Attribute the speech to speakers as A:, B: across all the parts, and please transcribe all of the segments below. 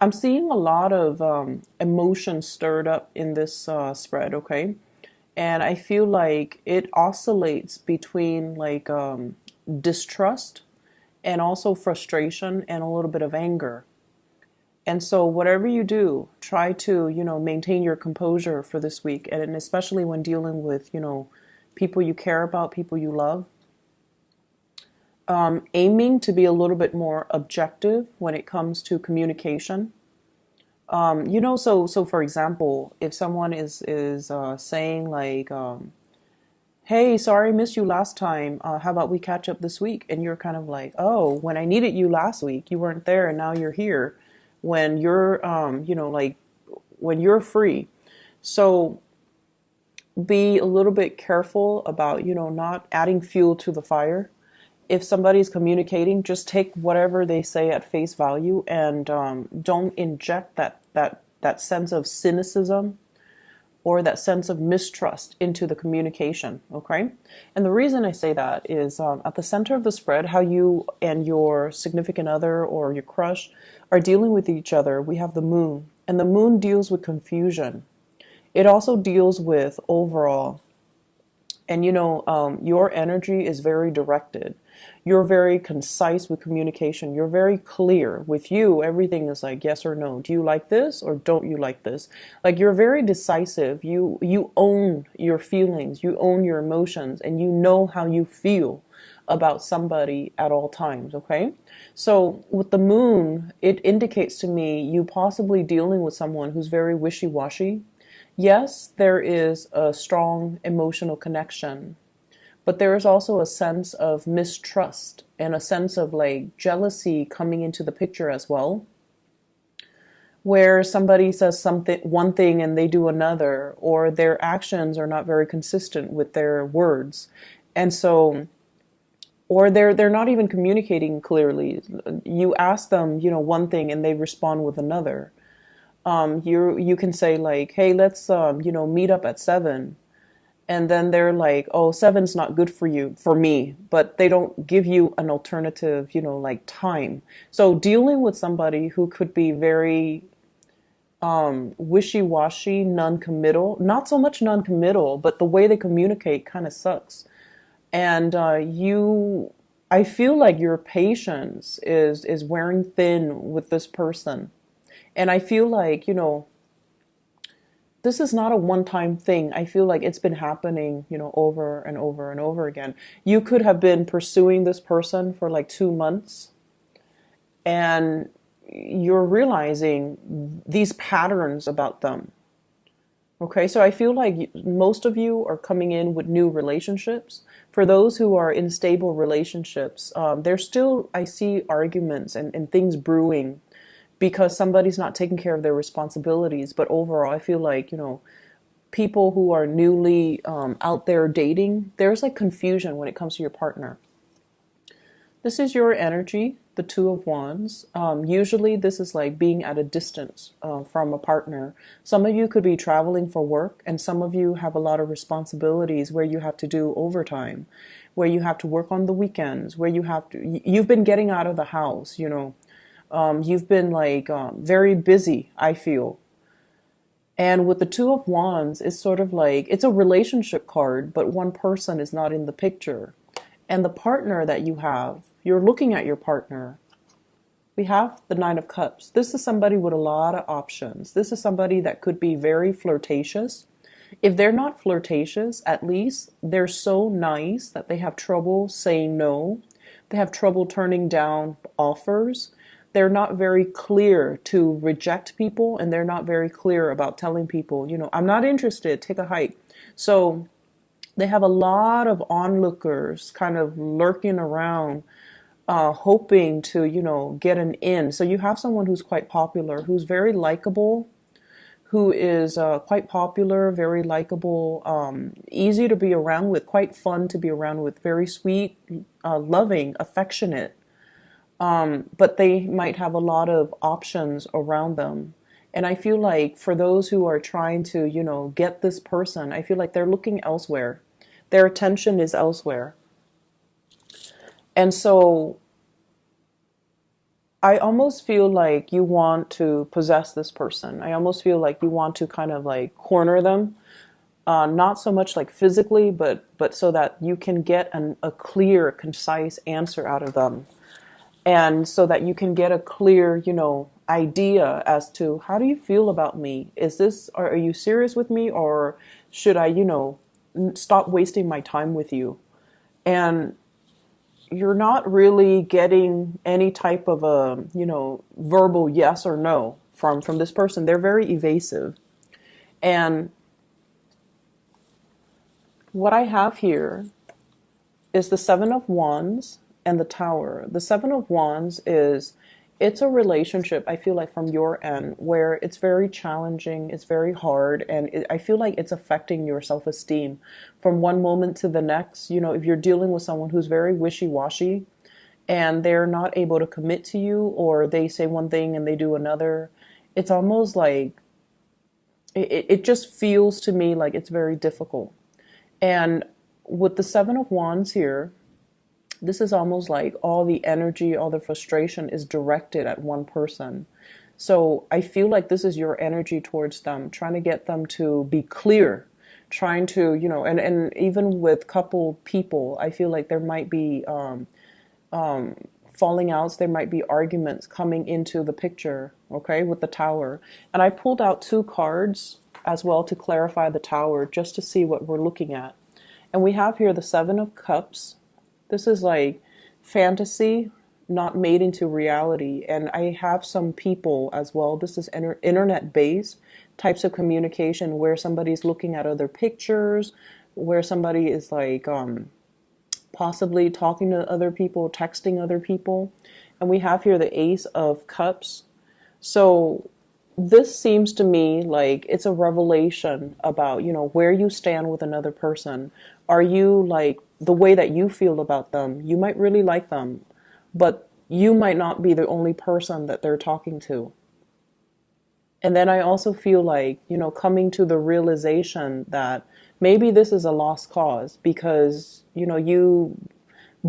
A: I'm seeing a lot of emotion stirred up in this spread, okay? And I feel like it oscillates between like distrust and also frustration and a little bit of anger. And so whatever you do, try to, maintain your composure for this week. And especially when dealing with, people you care about, people you love. Aiming to be a little bit more objective when it comes to communication. So for example, if someone is saying like, "Hey, sorry, I missed you last time. How about we catch up this week?" And you're kind of like, "Oh, when I needed you last week, you weren't there, and now you're here. When you're, like when you're free." So be a little bit careful about, not adding fuel to the fire. If somebody's communicating, just take whatever they say at face value, and don't inject that sense of cynicism or that sense of mistrust into the communication, okay? And the reason I say that is at the center of the spread, how you and your significant other or your crush are dealing with each other, we have the moon. And the moon deals with confusion. It also deals with overall. And your energy is very directed. You're very concise with communication. You're very clear. With you, everything is like yes or no. Do you like this or don't you like this? Like you're very decisive. You own your feelings. You own your emotions, and you know how you feel about somebody at all times, okay? So with the moon, it indicates to me you possibly dealing with someone who's very wishy-washy. Yes, there is a strong emotional connection, but there is also a sense of mistrust and a sense of like jealousy coming into the picture as well, where somebody says something, one thing, and they do another, or their actions are not very consistent with their words. And so, or they're not even communicating clearly. You ask them, one thing, and they respond with another. You can say like, "Hey, let's meet up at 7." And then they're like, "Oh, 7's not good for me," but they don't give you an alternative, like time. So dealing with somebody who could be very wishy-washy, non-committal, not so much non-committal, but the way they communicate kind of sucks. And I feel like your patience is wearing thin with this person. And I feel like, this is not a one-time thing. I feel like it's been happening, over and over and over again. You could have been pursuing this person for like 2 months, and you're realizing these patterns about them. Okay, so I feel like most of you are coming in with new relationships. For those who are in stable relationships, there's still, I see arguments and things brewing because somebody's not taking care of their responsibilities. But overall, I feel like, people who are newly out there dating, there's like confusion when it comes to your partner. This is your energy, the Two of Wands. Usually this is like being at a distance from a partner. Some of you could be traveling for work, and some of you have a lot of responsibilities where you have to do overtime, where you have to work on the weekends, where you've been getting out of the house, you've been like very busy, I feel. And with the Two of Wands, it's sort of like it's a relationship card, but one person is not in the picture. And the partner that you have, you're looking at your partner. We have the Nine of Cups. This is somebody with a lot of options. This is somebody that could be very flirtatious. If they're not flirtatious, at least they're so nice that they have trouble saying no. They have trouble turning down offers. They're not very clear to reject people, and they're not very clear about telling people, "I'm not interested, take a hike." So they have a lot of onlookers kind of lurking around, hoping to, get an in. So you have someone who's quite popular, who's very likable, who is quite popular, very likable, easy to be around with, quite fun to be around with, very sweet, loving, affectionate. But they might have a lot of options around them. And I feel like for those who are trying to, get this person, I feel like they're looking elsewhere. Their attention is elsewhere. And so I almost feel like you want to possess this person. I almost feel like you want to kind of like corner them, not so much like physically, but so that you can get a clear, concise answer out of them, and so that you can get a clear, idea as to how do you feel about me? Is this, are you serious with me, or should I, stop wasting my time with you? And you're not really getting any type of a, verbal yes or no from this person. They're very evasive. And what I have here is the Seven of Wands and the Tower. The Seven of Wands is, it's a relationship, I feel like, from your end, where it's very challenging, it's very hard, and I feel like it's affecting your self-esteem from one moment to the next. If you're dealing with someone who's very wishy-washy and they're not able to commit to you, or they say one thing and they do another, it's almost like it just feels to me like it's very difficult. And with the Seven of Wands here, this is almost like all the energy, all the frustration is directed at one person. So I feel like this is your energy towards them, trying to get them to be clear, trying to, and even with couple people, I feel like there might be falling outs, there might be arguments coming into the picture, okay, with the Tower. And I pulled out two cards as well to clarify the Tower, just to see what we're looking at. And we have here the Seven of Cups. This is like fantasy not made into reality. And I have some people as well. This is internet based types of communication where somebody's looking at other pictures, where somebody is like possibly talking to other people, texting other people. And we have here the Ace of Cups. So this seems to me like it's a revelation about, where you stand with another person. Are you like the way that you feel about them? You might really like them, but you might not be the only person that they're talking to. And then I also feel like, coming to the realization that maybe this is a lost cause because, you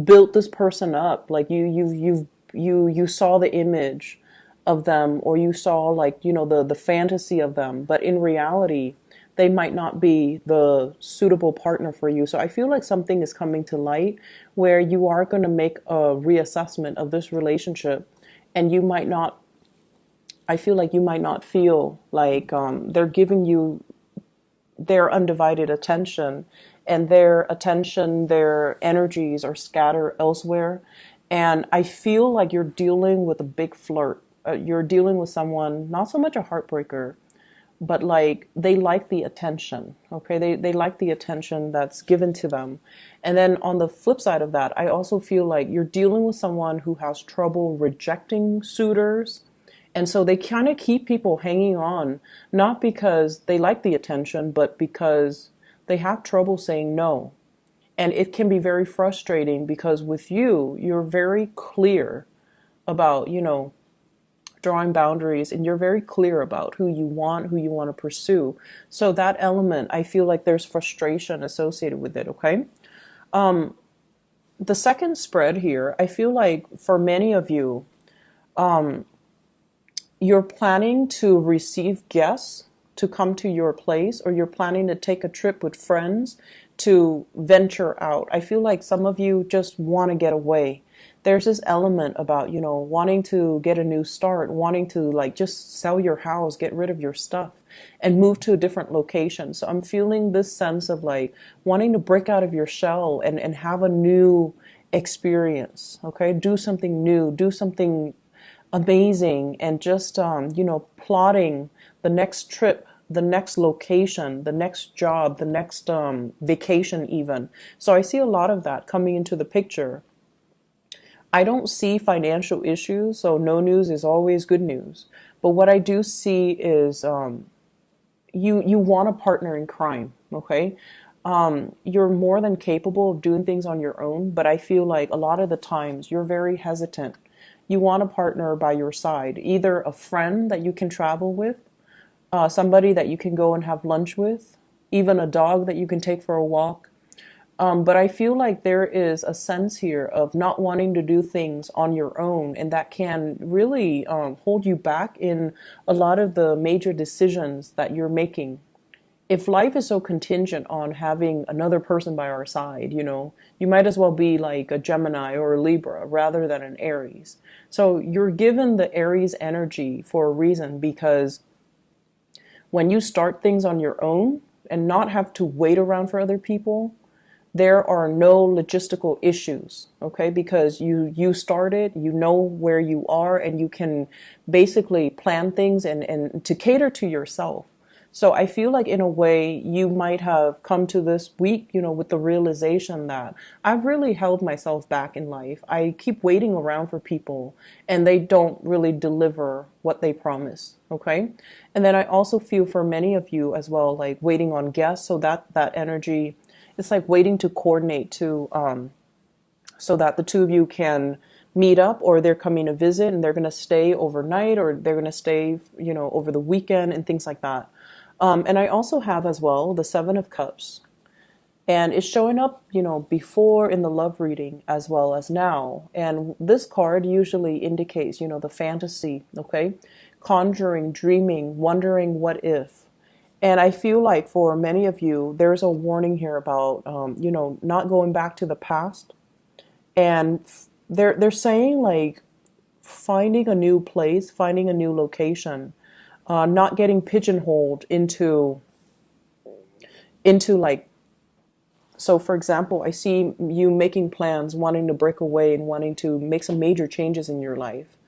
A: built this person up. Like you saw the image of them, or you saw like, the fantasy of them, but in reality, they might not be the suitable partner for you. So I feel like something is coming to light where you are going to make a reassessment of this relationship, and you might not, I feel like you might not feel like they're giving you their undivided attention, and their attention, their energies are scattered elsewhere. And I feel like you're dealing with a big flirt. You're dealing with someone, not so much a heartbreaker, but like they like the attention. Okay, they like the attention that's given to them. And then on the flip side of that, I also feel like you're dealing with someone who has trouble rejecting suitors. And so they kind of keep people hanging on, not because they like the attention, but because they have trouble saying no. And it can be very frustrating because with you, you're very clear about, drawing boundaries, and you're very clear about who you want to pursue. So that element, I feel like there's frustration associated with it, okay? The second spread here, I feel like for many of you, you're planning to receive guests to come to your place, or you're planning to take a trip with friends to venture out. I feel like some of you just want to get away. There's this element about, wanting to get a new start, wanting to like just sell your house, get rid of your stuff and move to a different location. So I'm feeling this sense of like wanting to break out of your shell and have a new experience. Okay. Do something new, do something amazing, and just, plotting the next trip, the next location, the next job, the next vacation even. So I see a lot of that coming into the picture. I don't see financial issues, so no news is always good news. But what I do see is you want a partner in crime, okay? You're more than capable of doing things on your own, but I feel like a lot of the times you're very hesitant. You want a partner by your side, either a friend that you can travel with, somebody that you can go and have lunch with, even a dog that you can take for a walk. But I feel like there is a sense here of not wanting to do things on your own, and that can really hold you back in a lot of the major decisions that you're making. If life is so contingent on having another person by our side, you might as well be like a Gemini or a Libra rather than an Aries. So you're given the Aries energy for a reason, because when you start things on your own and not have to wait around for other people, there are no logistical issues, okay? Because you started, you know where you are, and you can basically plan things and to cater to yourself. So I feel like in a way you might have come to this week, with the realization that I've really held myself back in life. I keep waiting around for people and they don't really deliver what they promise, okay? And then I also feel for many of you as well, like waiting on guests, so that energy, it's like waiting to coordinate to so that the two of you can meet up, or they're coming to visit and they're going to stay overnight, or they're going to stay over the weekend and things like that. And I also have as well the Seven of Cups, and it's showing up before in the love reading as well as now. And this card usually indicates the fantasy, okay, conjuring, dreaming, wondering what if. And I feel like for many of you, there's a warning here about, not going back to the past. And they're saying like finding a new place, finding a new location, not getting pigeonholed into like. So, for example, I see you making plans, wanting to break away and wanting to make some major changes in your life.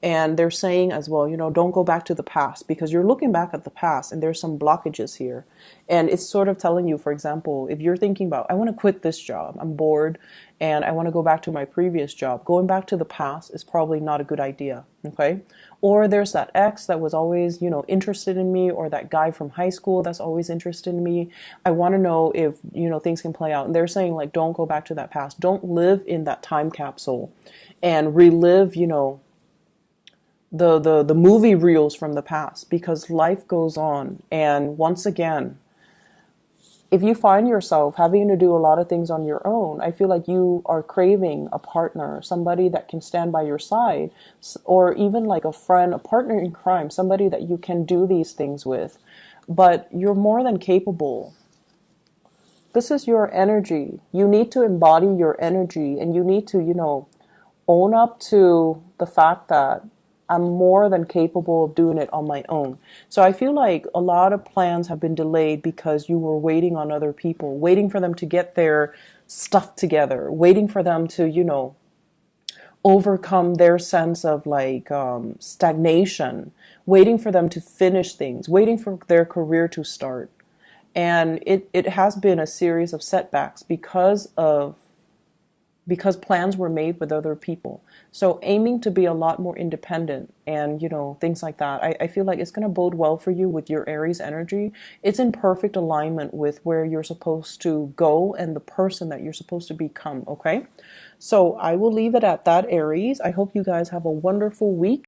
A: And they're saying as well, don't go back to the past, because you're looking back at the past and there's some blockages here. And it's sort of telling you, for example, if you're thinking about, I want to quit this job, I'm bored, and I want to go back to my previous job, going back to the past is probably not a good idea, okay? Or there's that ex that was always, interested in me, or that guy from high school that's always interested in me. I want to know if, things can play out. And they're saying, like, don't go back to that past. Don't live in that time capsule and relive, the movie reels from the past, because life goes on. And once again, if you find yourself having to do a lot of things on your own, I feel like you are craving a partner, somebody that can stand by your side, or even like a friend, a partner in crime, somebody that you can do these things with. But you're more than capable. This is your energy. You need to embody your energy, and you need to, own up to the fact that I'm more than capable of doing it on my own. So I feel like a lot of plans have been delayed because you were waiting on other people, waiting for them to get their stuff together, waiting for them to, overcome their sense of like stagnation, waiting for them to finish things, waiting for their career to start. And it has been a series of setbacks because plans were made with other people. So aiming to be a lot more independent and, things like that, I feel like it's going to bode well for you with your Aries energy. It's in perfect alignment with where you're supposed to go and the person that you're supposed to become, okay? So I will leave it at that, Aries. I hope you guys have a wonderful week.